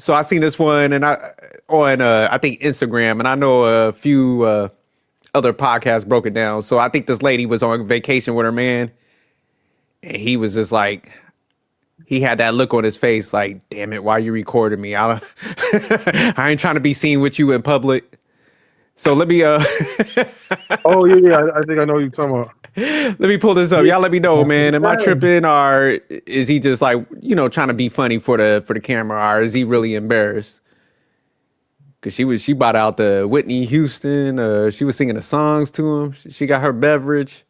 So I seen this one and I think Instagram, and I know a few other podcasts broke it down. So I think this lady was on vacation with her man, and he was just like, he had that look on his face, like, damn it, why are you recording me? I ain't trying to be seen with you in public. So let me Oh yeah, I think I know what you're talking about. let me pull this up. Y'all let me know, man. Am I tripping, or is he just like, trying to be funny for the camera, or is he really embarrassed? Cause she brought out the Whitney Houston. She was singing the songs to him. She got her beverage.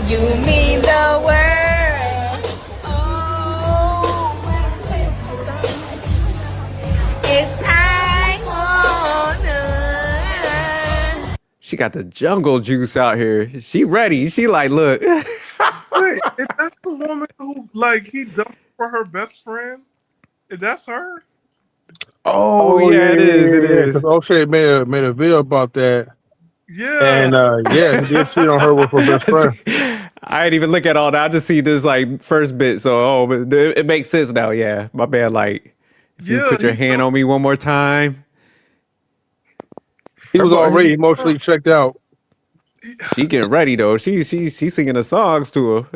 You mean the world. Oh, it's I wanna. She got the jungle juice out here. She ready. She like, look. Wait, if that's the woman who like he dumped for her best friend, if that's her. Oh, yeah, it is. It is. Because O'Shea made a video about that. Yeah. And he did cheat on her with her best friend. I didn't even look at all that. I just see this like first bit. So, it makes sense now. Yeah, my bad. Like, if you put your hand on me one more time. He was already emotionally checked out. She getting ready though. She singing the songs to her.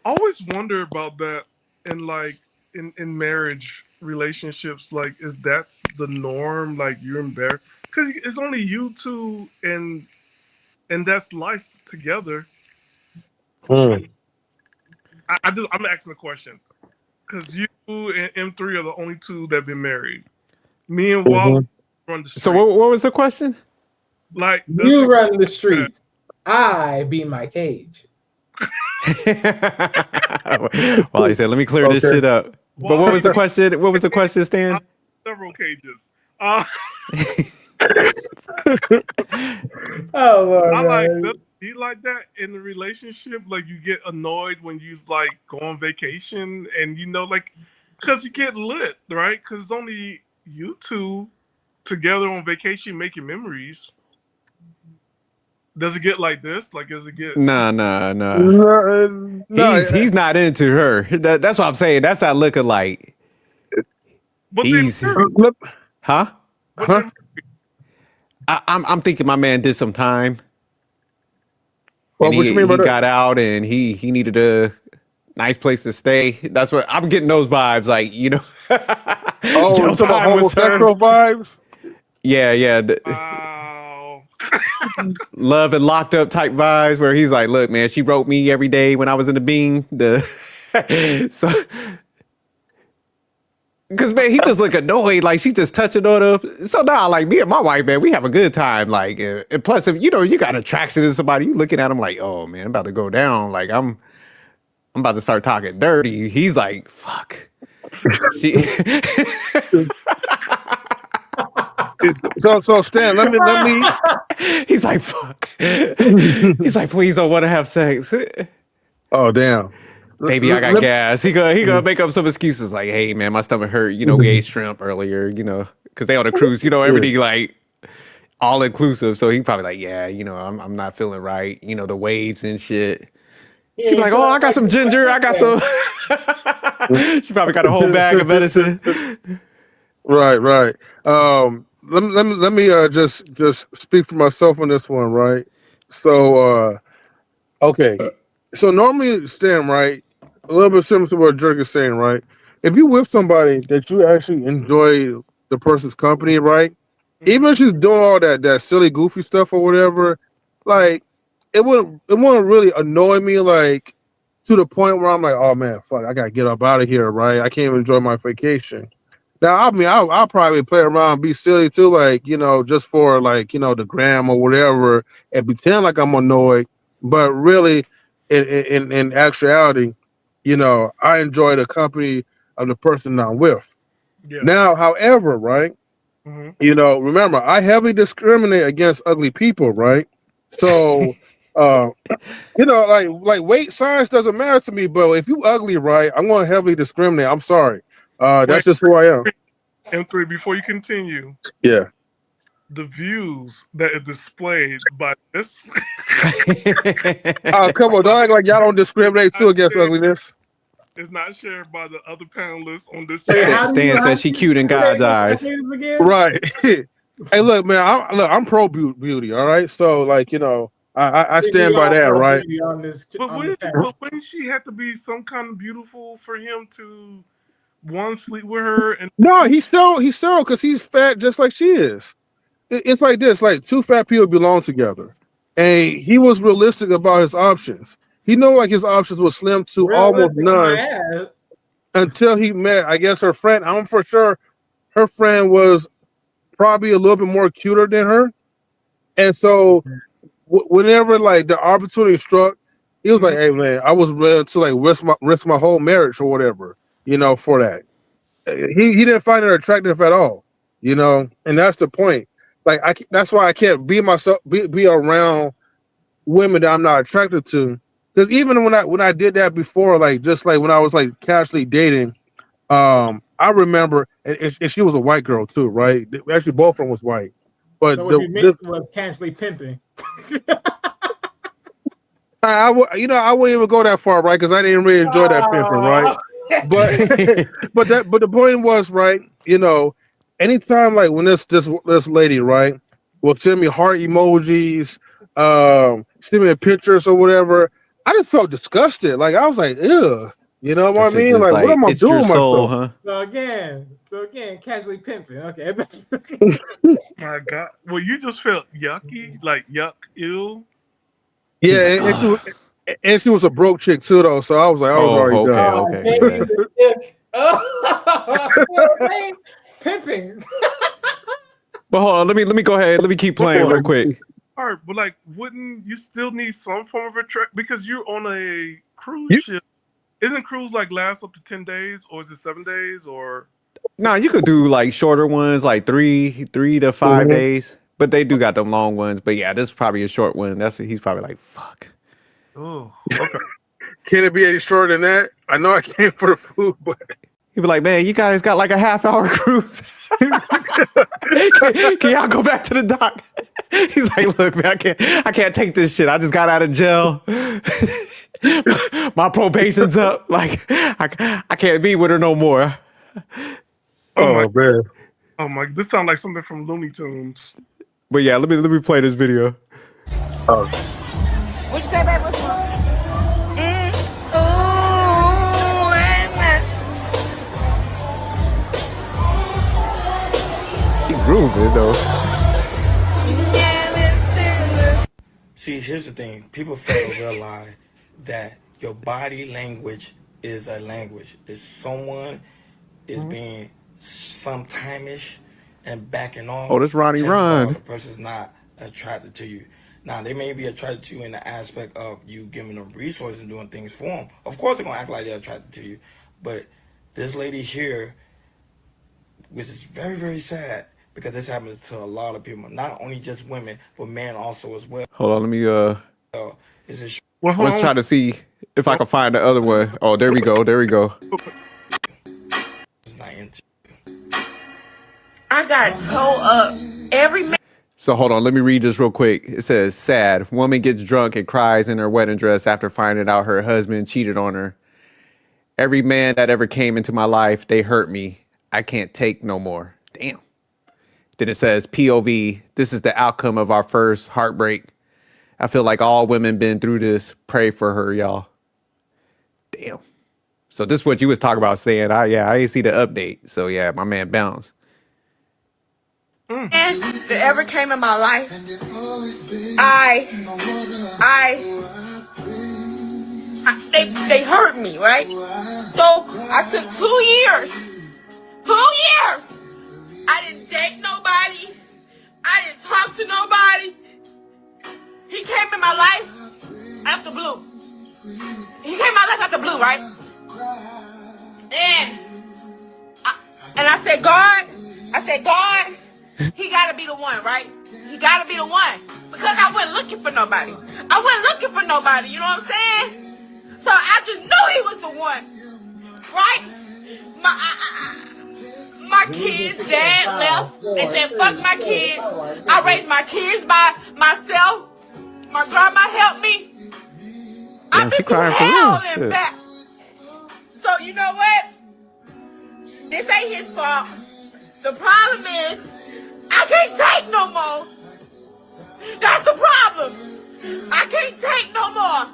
I always wonder about that in like in marriage relationships. Like, is that the norm? Like, you're embarrassed because it's only you two and that's life together. I'm asking a question because you and M3 are the only two that have been married. Me and Wallace run the street. So what was the question? Like, you run the street, I be my cage. Well, he said, let me clear this shit up. But what was the question? What was the question, Stan? Several cages. Oh Lord, I like that. Do you like that in the relationship? Like, you get annoyed when you like go on vacation and like, because you get lit, right? Because it's only you two together on vacation making memories. Does it get like this? Like, does it get? Nah. He's not into her. That's what I'm saying. That's not looking like. But huh? I'm thinking my man did some time. And he got out and he needed a nice place to stay. That's what I'm getting, those vibes, like, Oh, some homosexual vibes? Yeah. Wow. Love and locked up type vibes where he's like, look, man, she wrote me every day when I was in the Bing. So, because, man, he just look annoyed, like she just touching on him. So now, like, me and my wife, man, we have a good time. Like, and plus, if you got attraction to somebody, you looking at him like, oh man, I'm about to go down. Like, I'm about to start talking dirty. He's like, fuck. So Stan, let me. He's like, fuck. He's like, please don't want to have sex. Oh damn. Baby, I got gas. He gonna make up some excuses like, hey man, my stomach hurt. We ate shrimp earlier. Because they on a cruise. Everything like all inclusive. So he probably like, yeah, I'm not feeling right. The waves and shit. She be like, oh, I got some ginger. I got some. She probably got a whole bag of medicine. Right. Let me just speak for myself on this one, right? So okay. So normally, Stan, right? A little bit similar to what Jerk is saying, right? If you with somebody that you actually enjoy the person's company, right? Even if she's doing all that silly, goofy stuff or whatever, like it wouldn't really annoy me, like to the point where I'm like, oh man, fuck, I gotta get up out of here, right? I can't even enjoy my vacation. Now, I mean, I'll probably play around, be silly too, like just for like the gram or whatever, and pretend like I'm annoyed, but really, in actuality, I enjoy the company of the person I'm with. Yeah. Now, however, right, hmm remember, I heavily discriminate against ugly people, right? So, uh, like weight size doesn't matter to me, but if you ugly, right, I'm going to heavily discriminate. I'm sorry. That's Wait, just who I am. M3, before you continue, Yeah. the views that is displayed by this Come on, don't act like y'all don't discriminate too against ugliness. is not shared by the other panelists on this Wait, channel. Stan says she cute in God's eyes. Right. Hey, look, man. I'm pro beauty. All right. So, I stand by that, right? But wouldn't she have to be some kind of beautiful for him to one sleep with her and No, he's settled because he's fat, just like she is. It's like this: like two fat people belong together, and he was realistic about his options. He knew like his options were slim to almost none until he met, I guess, her friend. I'm for sure her friend was probably a little bit more cuter than her, and so whenever like the opportunity struck, he was like, "Hey man, I was ready to like risk my whole marriage or whatever, for that." He didn't find her attractive at all, and that's the point. Like that's why I can't be myself, be around women that I'm not attracted to. Because even when I did that before, like just like when I was like casually dating, I remember, and she was a white girl too, right? Actually, both of them was white. But so what you meant was casually pimping. I wouldn't even go that far, right? Because I didn't really enjoy that pimping, right? But the point was, right? Anytime like when this lady, right, will send me heart emojis, send me pictures or whatever, I just felt disgusted. Like I was like, ew. You know what I mean? Like, what am I doing with myself? Huh? So again, casually pimping. Okay. my God. Well, you just felt yucky, like yuck, ew. Yeah, and she was a broke chick too, though. So I was like, I was already done. Okay. Pimping. But hold on, let me go ahead. Let me keep playing real quick. All right, but like, wouldn't you still need some form of attraction because you're on a cruise ship? Isn't cruise like last up to 10 days, or is it 7 days, or? No, you could do like shorter ones, like 3 to 5 days. But they do got them long ones. But yeah, this is probably a short one. He's probably like, fuck. Oh, okay. Can it be any shorter than that? I know I came for the food, but he'd be like, man, you guys got like a half-hour cruise. Can y'all go back to the dock? He's like, look, man, I can't take this shit. I just got out of jail. My probation's up. Like, I can't be with her no more. man. Oh my! This sounds like something from Looney Tunes. But yeah, let me play this video. Which say, baby? What's wrong? She grooving though. See, here's the thing. People fail to realize that your body language is a language. If someone is being sometime-ish and backing off, Oh, this Ronnie Ron. the person's not attracted to you. Now, they may be attracted to you in the aspect of you giving them resources and doing things for them. Of course, they're going to act like they're attracted to you. But this lady here, which is very, very sad, because this happens to a lot of people, not only just women, but men also as well. Hold on, let me Well, let's try to see if I can find the other one. Oh, there we go. It's not into. I got toe up every man. So hold on, let me read this real quick. It says, sad. Woman gets drunk and cries in her wedding dress after finding out her husband cheated on her. Every man that ever came into my life, they hurt me. I can't take no more. Damn. Then it says, POV, this is the outcome of our first heartbreak. I feel like all women been through this. Pray for her, y'all. Damn. So this is what you was talking about saying. I didn't see the update. So yeah, my man bounced. That ever came in my life, they hurt me, right? So I took 2 years. 2 years. I didn't date nobody. I didn't talk to nobody. He came in my life after blue. He came in my life after blue, right? And I said, God, he gotta be the one, right? He gotta be the one. Because I wasn't looking for nobody. You know what I'm saying? So I just knew he was the one, right? My kids' dad left. They said, fuck my kids. I raised my kids by myself. My grandma helped me. Damn, I've she been through crying for hell real. and Shit. back. So you know what? This ain't his fault. The problem is, I can't take no more. That's the problem. I can't take no more.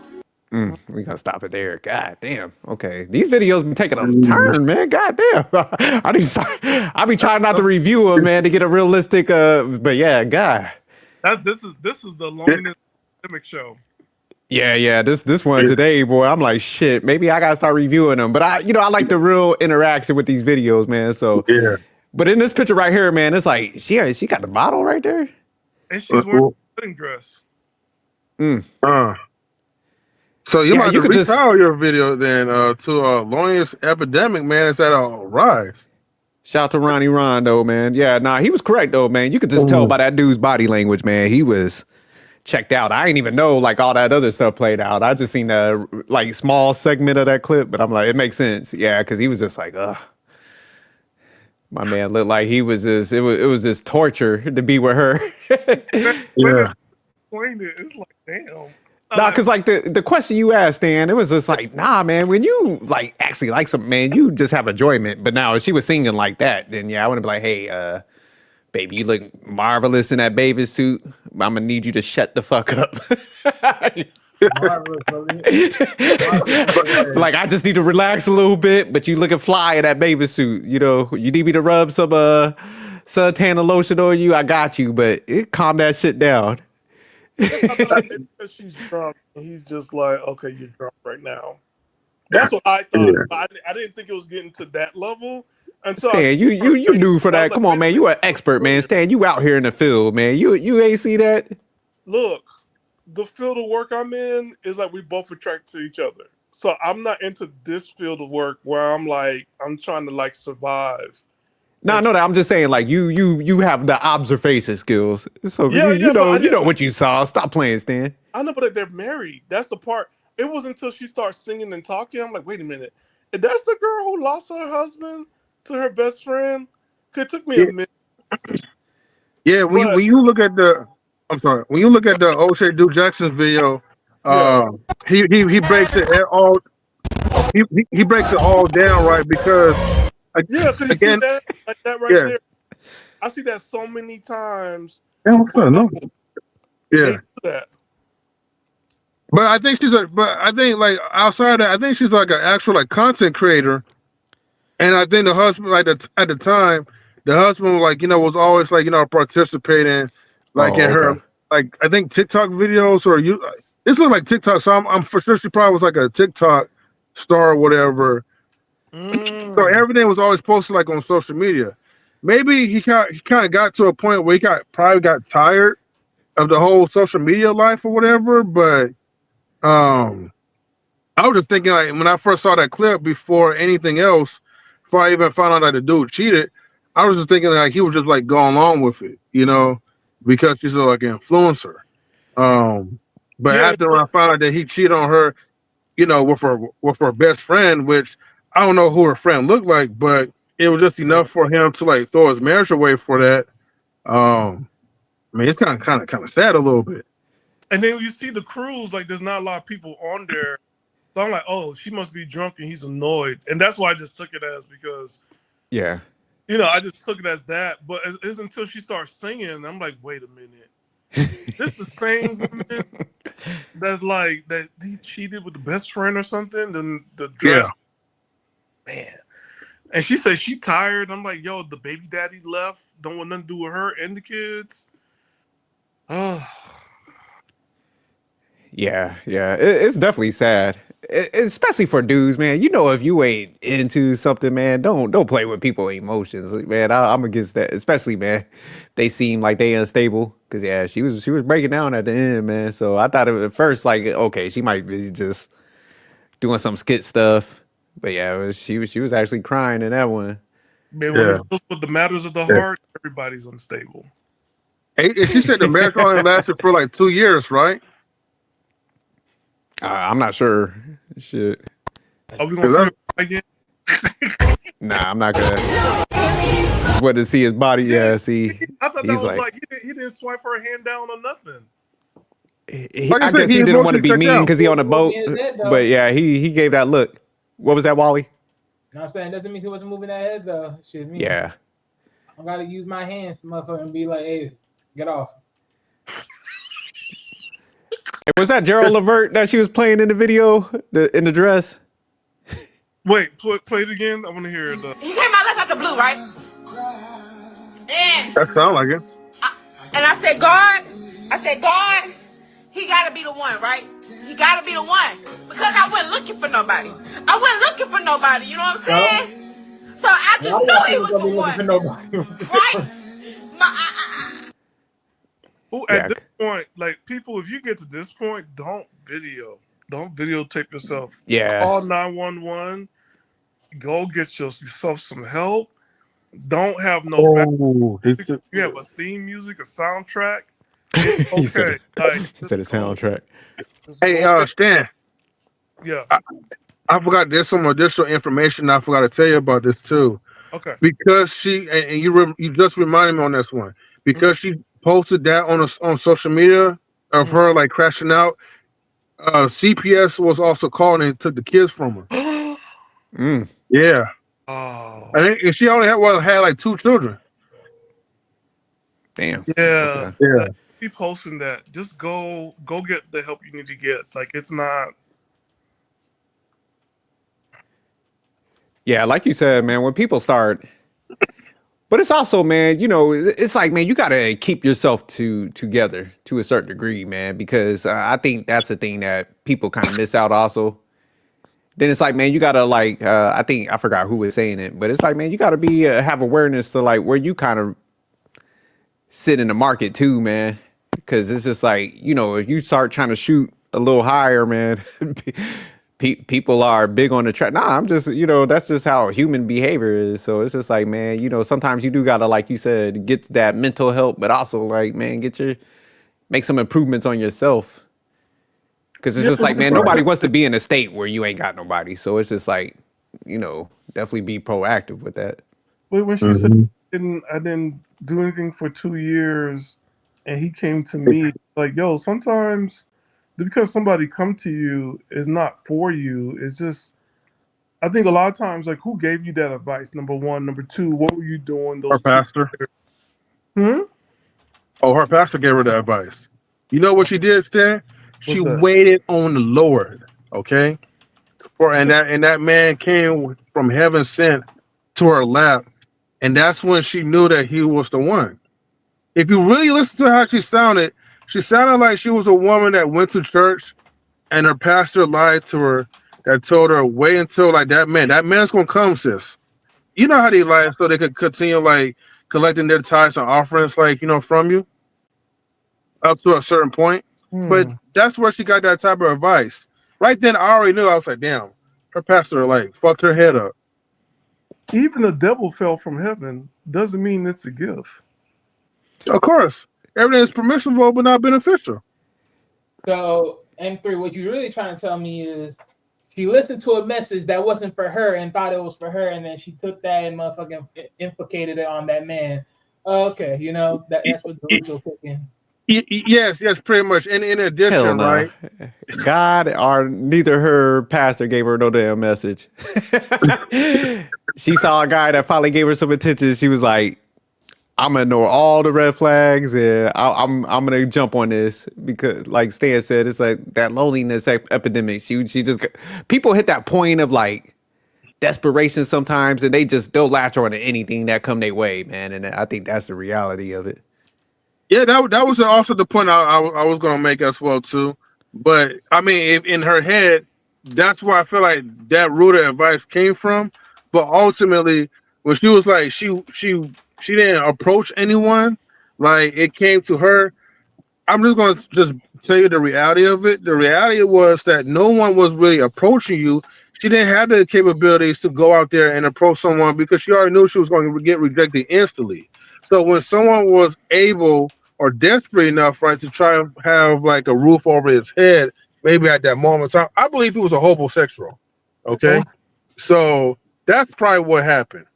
We gonna stop it there. God damn. Okay, these videos be taking a turn, man. God damn. I be trying not to review them, man, to get a realistic. But yeah, God. This is the loneliness epidemic show. Yeah. This one today, boy. I'm like, shit. Maybe I gotta start reviewing them. But I like the real interaction with these videos, man. So Yeah. But in this picture right here, man, it's like she got the bottle right there. And she's wearing a wedding dress. So you Yeah, might you have could to just- retire your video then to loneliness epidemic, man. It's at a rise. Shout out to Ronnie Ron though, man. Yeah, nah, he was correct though, man. You could just tell by that dude's body language, man. He was checked out. I didn't even know like all that other stuff played out. I just seen a like small segment of that clip, but I'm like, it makes sense. Yeah, because he was just like, ugh. My man looked like he was just it was just torture to be with her. Yeah. Explain it. It's like, damn. Nah, because like the question you asked, Dan, it was just like, nah, man, when you like actually like something, man, you just have enjoyment. But now if she was singing like that, then yeah, I would be like, hey, baby, you look marvelous in that bathing suit. I'm gonna need you to shut the fuck up. Like I just need to relax a little bit, but you looking fly in that bathing suit. You know, you need me to rub some suntan lotion on you. I got you, but calm that shit down. Because she's drunk, and he's just like, okay, you're drunk right now. That's what I thought. Yeah. But I didn't think it was getting to that level. Until Stan, you knew for that. Come on, man. You an expert, man. Stan, you out here in the field, man. You ain't see that? Look, the field of work I'm in is like we both attract to each other. So I'm not into this field of work where I'm trying to like survive. No, I know that. I'm just saying, like you have the observation skills. So Yeah, you but know what you saw. Stop playing, Stan. I know, but they're married. That's the part. It wasn't until she starts singing and talking. I'm like, wait a minute. If that's the girl who lost her husband to her best friend? It took me a minute. Yeah, when you look at when you look at the O'Shea Duke Jackson video, he breaks it all. He breaks it all down, right? Because Yeah, because you see that like that right there. I see that so many times. Yeah. They do that. But I think like outside that, I think she's like an actual like content creator. And I think the husband, like at the time, the husband was always like, participating like in her like I think TikTok videos or this looked like TikTok. So I'm for sure she probably was like a TikTok star or whatever. So everything was always posted like on social media. Maybe he kind of got to a point where he probably got tired of the whole social media life or whatever. But I was just thinking like when I first saw that clip before anything else, before I even found out that the dude cheated, I was just thinking like he was just like going along with it, because he's like an influencer. But after when I found out that he cheated on her, with her best friend, which I don't know who her friend looked like, but it was just enough for him to like throw his marriage away for that. I mean, it's kind of sad a little bit. And then you see the cruise, like there's not a lot of people on there. So I'm like, oh, she must be drunk and he's annoyed. And that's why I just took it as because, yeah, I just took it as that. But it's until she starts singing, I'm like, wait a minute. This the same woman that's like, that he cheated with the best friend or something? Then the dress. Yeah. Man. And she said she tired. I'm like, yo, the baby daddy left. Don't want nothing to do with her and the kids. Oh. Yeah. It's definitely sad, especially for dudes, man. If you ain't into something, man, don't play with people's emotions, man. I'm against that, especially, man. They seem like they unstable because she was breaking down at the end, man. So I thought at first like, okay, she might be just doing some skit stuff, But yeah, she was actually crying in that one. Man, when Yeah. it deals with the matters of the Yeah. heart, everybody's unstable. And she said the marriage only lasted for like 2 years, right? I'm not sure. Shit. Are we gonna see her again? Nah, I'm not gonna. What to see his body? Yeah, see, I thought that he's was like, like he didn't swipe her hand down or nothing. Like I I said, guess he he didn't want to emotionally be checked mean out. because he on a boat. He was dead, though. But yeah, he gave that look. What was that, Wally? You know what I'm saying? Doesn't mean he wasn't moving that head though. Shit, me. Yeah. I gotta use my hands, motherfucker, and be like, hey, get off. Was that Gerald Levert that she was playing in the video, in the dress? Wait, play it again. I want to hear it. He came out like out the blue, right? And That sound like it. I said, God, he gotta be the one, right? He gotta be the one. Because I wasn't looking for nobody. You know what I'm saying? So I just knew he was the one. Right? Oh, Yeah. at this point, like people, if you get to this point, don't videotape yourself. Yeah. Call 911. Go get yourself some help. Don't have no Oh, you have a theme music, a soundtrack. He said, Okay, like she said a soundtrack. hey, Stan. yeah, I forgot. There's some additional information I forgot to tell you about this too. okay. Because she and you just reminded me on this one because she posted that on social media of her like crashing out. CPS was also calling and took the kids from her. Yeah, Oh, and she only had like 2 children. Damn. yeah. Okay. Yeah, Keep posting that. Just go get the help you need to get. Like it's not. Yeah, like you said, man, when people start, but it's also, man, it's like, man, you gotta keep yourself together to a certain degree, man, because I think that's a thing that people kind of miss out also. Then it's like, man, you gotta like, I think I forgot who was saying it, but it's like, man, you gotta be have awareness to like where you kind of sit in the market too, man, because it's just like, if you start trying to shoot a little higher, man. People are big on the track. Nah, I'm just, that's just how human behavior is. So it's just like, man, sometimes you do gotta, like you said, get that mental help, but also like, man, make some improvements on yourself. Cause it's just like, man, nobody wants to be in a state where you ain't got nobody. So it's just like, definitely be proactive with that. But when she said I didn't do anything for 2 years, and he came to me like, yo, sometimes because somebody come to you is not for you. It's just, I think a lot of times, like, who gave you that advice? Number one. Number two, what were you doing? her pastor. Hmm? Oh, her pastor gave her that advice. You know what she did, Stan? She What's that? waited on the Lord. Okay, and that man came from heaven sent to her lap, and that's when she knew that he was the one. If you really listen to how she sounded like she was a woman that went to church and her pastor lied to her, that told her, wait until like that man's gonna come, sis. You know how they lie so they could continue like collecting their tithes and offerings, like, from you up to a certain point. But that's where she got that type of advice. Right then, I already knew. I was like, damn, her pastor like fucked her head up. Even the devil fell from heaven doesn't mean it's a gift. Of course, everything is permissible but not beneficial. So, M3, what you're really trying to tell me is she listened to a message that wasn't for her and thought it was for her, and then she took that and motherfucking implicated it on that man. Okay, that's what the ritual cooking. Yes, pretty much. And in Hell addition, no. right? God or neither her pastor gave her no damn message. She saw a guy that finally gave her some attention. She was like, I'm gonna ignore all the red flags and I'm gonna jump on this because, like Stan said, it's like that loneliness epidemic. She just people hit that point of like desperation sometimes, and they'll latch on to anything that come their way, man. And I think that's the reality of it. Yeah, that was also the point I was gonna make as well too. But I mean, if in her head, that's where I feel like that root of advice came from. But ultimately, when she was like, she didn't approach anyone, like it came to her. I'm just gonna tell you the reality of it. The reality was that no one was really approaching you. She didn't have the capabilities to go out there and approach someone because she already knew she was going to get rejected instantly. So when someone was able or desperate enough, right, to try to have like a roof over his head, maybe at that moment, so I believe he was a homosexual. Okay, so that's probably what happened.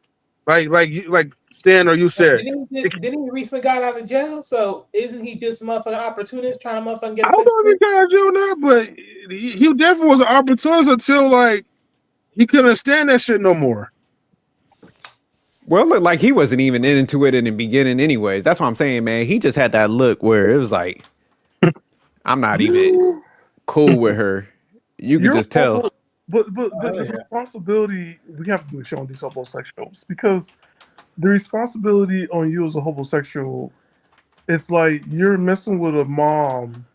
Like Stan or you said, Didn't he recently got out of jail? So isn't he just motherfucking opportunist trying to motherfucking get I a don't piece know of if he got in jail or not, but he definitely was an opportunist until like he couldn't stand that shit no more. Well, it looked like he wasn't even into it in the beginning, anyways. That's what I'm saying, man. He just had that look where it was like, I'm not even You, cool with her. You could you're just tell. but the responsibility we have to do is show on these homosexuals because the responsibility on you as a homosexual, it's like you're messing with a mom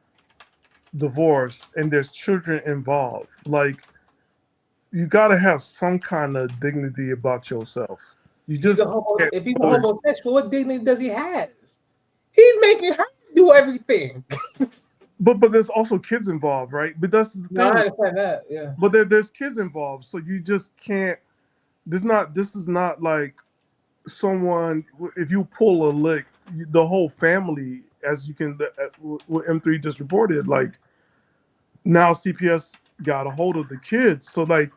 divorce and there's children involved. Like you got to have some kind of dignity about yourself. You just can't If he's a go there. homosexual, what dignity does he have? He's making her do everything. But there's also kids involved, right? But that's the thing. No, I understand that. Yeah. But there's kids involved, so you just can't. This is not like someone. If you pull a lick, the whole family, as you can, what M3 just reported, like now CPS got a hold of the kids, so like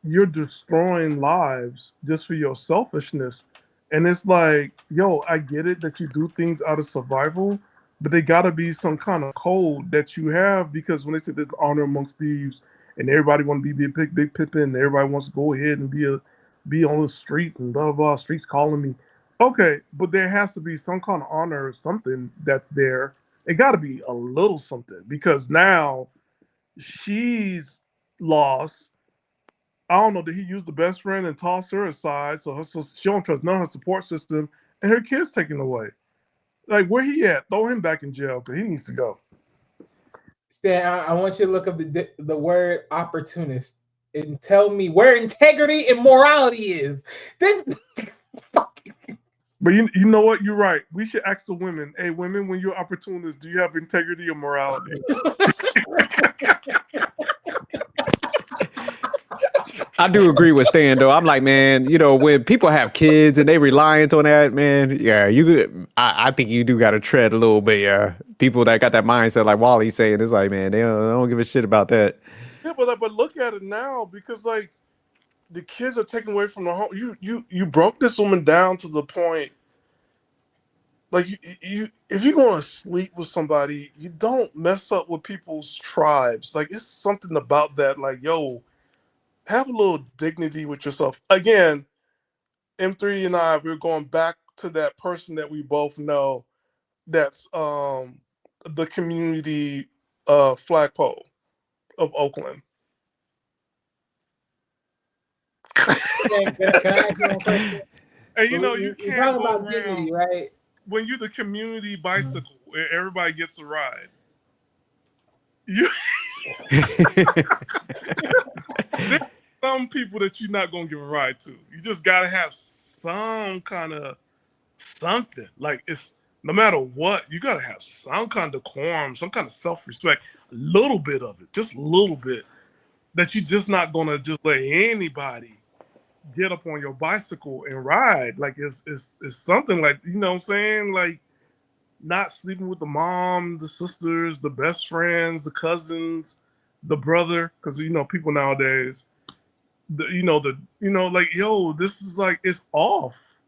you're destroying lives just for your selfishness. And it's like, yo, I get it that you do things out of survival, but they gotta be some kind of code that you have because when they say there's honor amongst thieves and everybody want to be big Pippin and everybody wants to go ahead and be on the streets and blah blah streets calling me. Okay, but there has to be some kind of honor or something that's there. It gotta be a little something because now she's lost. I don't know. Did he use the best friend and toss her aside? So she don't trust none of her support system, and her kid's taken away. Like where he at? Throw him back in jail because he needs to go. Stan, I want you to look up the word opportunist and tell me where integrity and morality is. This. But you know what? You're right. We should ask the women. Hey, women, when you're opportunists, do you have integrity or morality? I do agree with Stan though. I'm like, man, you know, when people have kids and they reliant on that, man, yeah, I think you do got to tread a little bit. Yeah, people that got that mindset, like Wally's saying, it's like, man, they don't give a shit about that. Yeah, but look at it now because like the kids are taken away from the home. You broke this woman down to the point. Like you if you're going to sleep with somebody, you don't mess up with people's tribes. Like it's something about that. Like yo, have a little dignity with yourself. Again, M3 and we're going back to that person that we both know. That's the community flagpole of Oakland. Can I ask you one question? And you know you You're can't talking go about dignity, around right? when you're the community bicycle where everybody gets a ride. You there's some people that you're not gonna give a ride to. You just gotta have some kind of something. Like it's no matter what, you gotta have some kind of decorum, some kind of self-respect, a little bit of it, just a little bit. That you're just not gonna just let anybody get up on your bicycle and ride. Like it's something like you know what I'm saying? Like not sleeping with the mom, the sisters, the best friends, the cousins, the brother, because you know people nowadays, like yo, this is like it's off.